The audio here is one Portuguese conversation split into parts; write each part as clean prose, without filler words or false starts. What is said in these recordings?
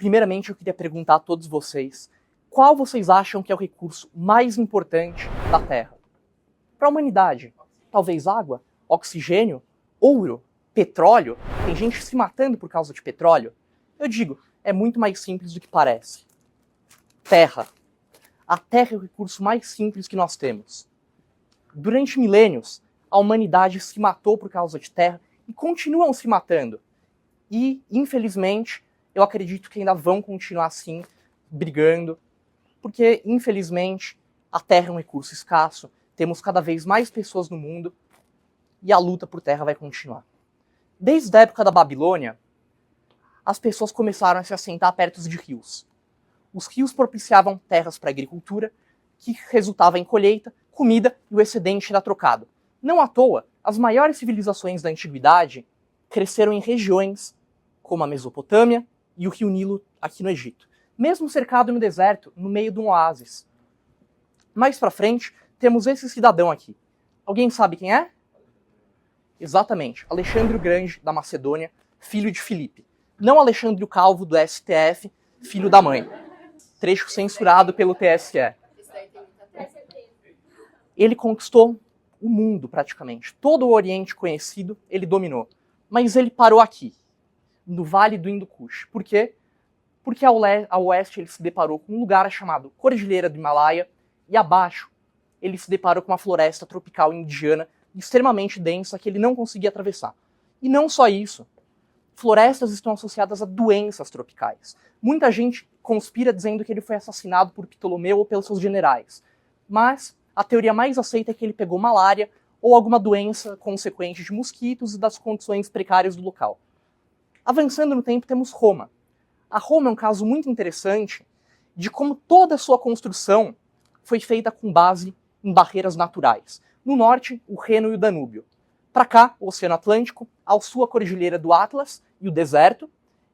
Primeiramente, eu queria perguntar a todos vocês, qual vocês acham que é o recurso mais importante da Terra? Para a humanidade, talvez água, oxigênio, ouro, petróleo? Tem gente se matando por causa de petróleo? Eu digo, é muito mais simples do que parece. Terra. A Terra é o recurso mais simples que nós temos. Durante milênios, a humanidade se matou por causa de terra e continuam se matando. E, infelizmente, eu acredito que ainda vão continuar assim, brigando, porque, infelizmente, a terra é um recurso escasso, temos cada vez mais pessoas no mundo e a luta por terra vai continuar. Desde a época da Babilônia, as pessoas começaram a se assentar perto de rios. Os rios propiciavam terras para a agricultura, que resultava em colheita, comida e o excedente era trocado. Não à toa, as maiores civilizações da antiguidade cresceram em regiões como a Mesopotâmia e o rio Nilo aqui no Egito, mesmo cercado no deserto, no meio de um oásis. Mais para frente, temos esse cidadão aqui. Alguém sabe quem é? Exatamente, Alexandre o Grande, da Macedônia, filho de Filipe. Não Alexandre o Calvo, do STF, filho da mãe. Trecho censurado pelo TSE. Ele conquistou o mundo, praticamente. Todo o Oriente conhecido, ele dominou. Mas ele parou aqui, no Vale do Hindu Kush. Por quê? Porque ao oeste ele se deparou com um lugar chamado Cordilheira do Himalaia, e abaixo ele se deparou com uma floresta tropical indiana extremamente densa que ele não conseguia atravessar. E não só isso. Florestas estão associadas a doenças tropicais. Muita gente conspira dizendo que ele foi assassinado por Ptolomeu ou pelos seus generais. Mas a teoria mais aceita é que ele pegou malária ou alguma doença consequente de mosquitos e das condições precárias do local. Avançando no tempo, temos Roma. A Roma é um caso muito interessante de como toda a sua construção foi feita com base em barreiras naturais. No norte, o Reno e o Danúbio. Para cá, o Oceano Atlântico, ao sul a Cordilheira do Atlas e o deserto.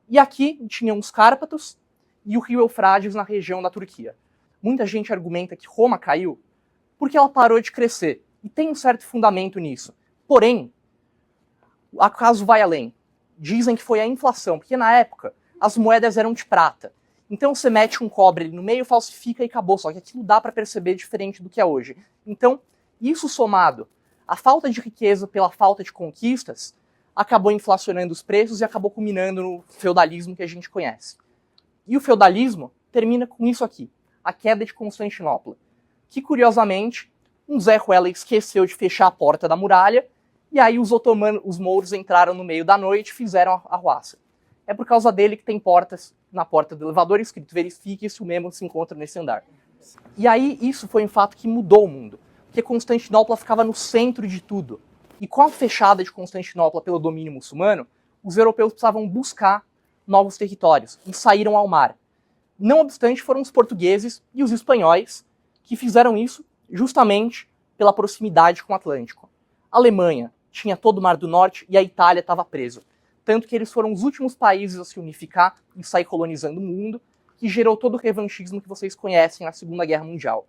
E aqui tinham os Cárpatos e o rio Eufrates na região da Turquia. Muita gente argumenta que Roma caiu porque ela parou de crescer. E tem um certo fundamento nisso. Porém, o caso vai além. Dizem que foi a inflação, porque na época as moedas eram de prata. Então você mete um cobre ali no meio, falsifica e acabou. Só que aquilo dá para perceber diferente do que é hoje. Então, isso somado à falta de riqueza pela falta de conquistas, acabou inflacionando os preços e acabou culminando no feudalismo que a gente conhece. E o feudalismo termina com isso aqui, a queda de Constantinopla, que curiosamente um Zé Ruela esqueceu de fechar a porta da muralha e aí os mouros entraram no meio da noite e fizeram a arruaça. É por causa dele que tem portas na porta do elevador escrito verifique se o mesmo se encontra nesse andar. E aí isso foi um fato que mudou o mundo, porque Constantinopla ficava no centro de tudo. E com a fechada de Constantinopla pelo domínio muçulmano, os europeus precisavam buscar novos territórios e saíram ao mar. Não obstante, foram os portugueses e os espanhóis que fizeram isso justamente pela proximidade com o Atlântico. A Alemanha tinha todo o Mar do Norte e a Itália estava presa. Tanto que eles foram os últimos países a se unificar e sair colonizando o mundo, que gerou todo o revanchismo que vocês conhecem na Segunda Guerra Mundial.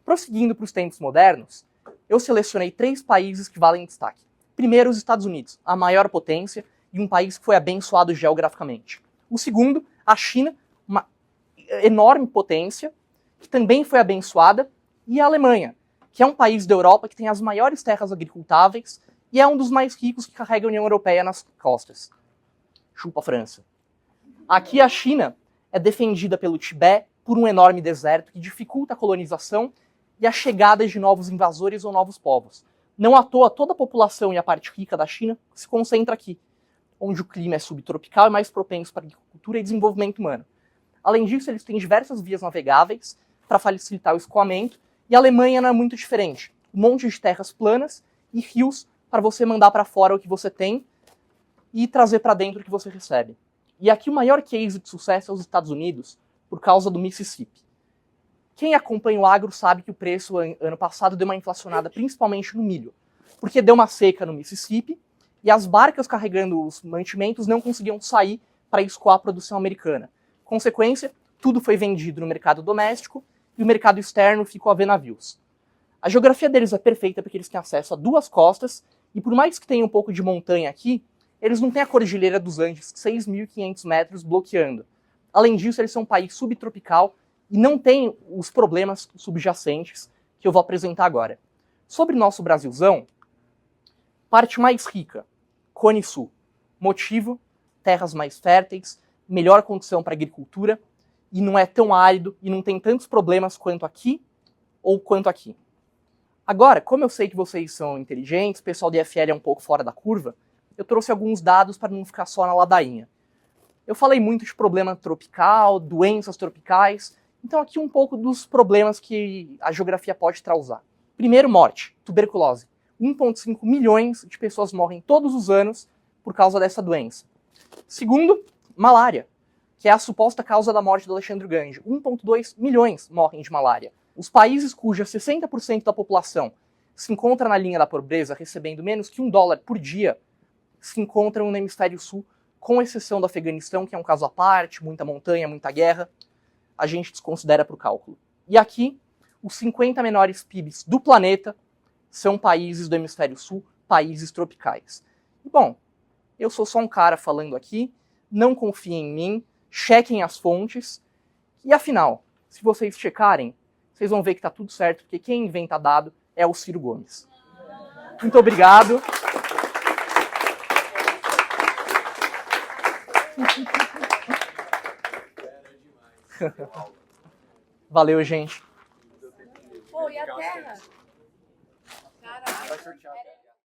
Prosseguindo para os tempos modernos, eu selecionei 3 países que valem destaque. Primeiro, os Estados Unidos, a maior potência e um país que foi abençoado geograficamente. O segundo, a China, uma enorme potência, que também foi abençoada, e a Alemanha, que é um país da Europa que tem as maiores terras agricultáveis e é um dos mais ricos que carrega a União Europeia nas costas. Chupa a França. Aqui a China é defendida pelo Tibete por um enorme deserto que dificulta a colonização e a chegada de novos invasores ou novos povos. Não à toa, toda a população e a parte rica da China se concentra aqui, onde o clima é subtropical e mais propenso para agricultura e desenvolvimento humano. Além disso, eles têm diversas vias navegáveis para facilitar o escoamento, e a Alemanha não é muito diferente. Um monte de terras planas e rios para você mandar para fora o que você tem e trazer para dentro o que você recebe. E aqui o maior case de sucesso é os Estados Unidos, por causa do Mississippi. Quem acompanha o agro sabe que o preço ano passado deu uma inflacionada, principalmente no milho, porque deu uma seca no Mississippi e as barcas carregando os mantimentos não conseguiam sair para escoar a produção americana. Consequência, tudo foi vendido no mercado doméstico e o mercado externo ficou a ver navios. A geografia deles é perfeita porque eles têm acesso a 2 costas e por mais que tenha um pouco de montanha aqui, eles não têm a Cordilheira dos Andes, 6.500 metros, bloqueando. Além disso, eles são um país subtropical e não tem os problemas subjacentes que eu vou apresentar agora. Sobre nosso Brasilzão, parte mais rica, Cone Sul. Motivo, terras mais férteis, melhor condição para agricultura, e não é tão árido e não tem tantos problemas quanto aqui ou quanto aqui. Agora, como eu sei que vocês são inteligentes, o pessoal do IFL é um pouco fora da curva, eu trouxe alguns dados para não ficar só na ladainha. Eu falei muito de problema tropical, doenças tropicais, então aqui um pouco dos problemas que a geografia pode causar. Primeiro, morte, tuberculose. 1,5 milhões de pessoas morrem todos os anos por causa dessa doença. Segundo, malária, que é a suposta causa da morte do Alexandre Gange. 1,2 milhões morrem de malária. Os países cuja 60% da população se encontra na linha da pobreza, recebendo menos que $1 por dia, se encontram no hemisfério sul, com exceção do Afeganistão, que é um caso à parte, muita montanha, muita guerra, a gente desconsidera para o cálculo. E aqui, os 50 menores PIBs do planeta são países do hemisfério sul, países tropicais. E, bom, eu sou só um cara falando aqui, não confiem em mim, chequem as fontes, e afinal, se vocês checarem, vocês vão ver que está tudo certo, porque quem inventa dado é o Ciro Gomes. Muito obrigado. Valeu, gente. Pô, e a terra? Caraca.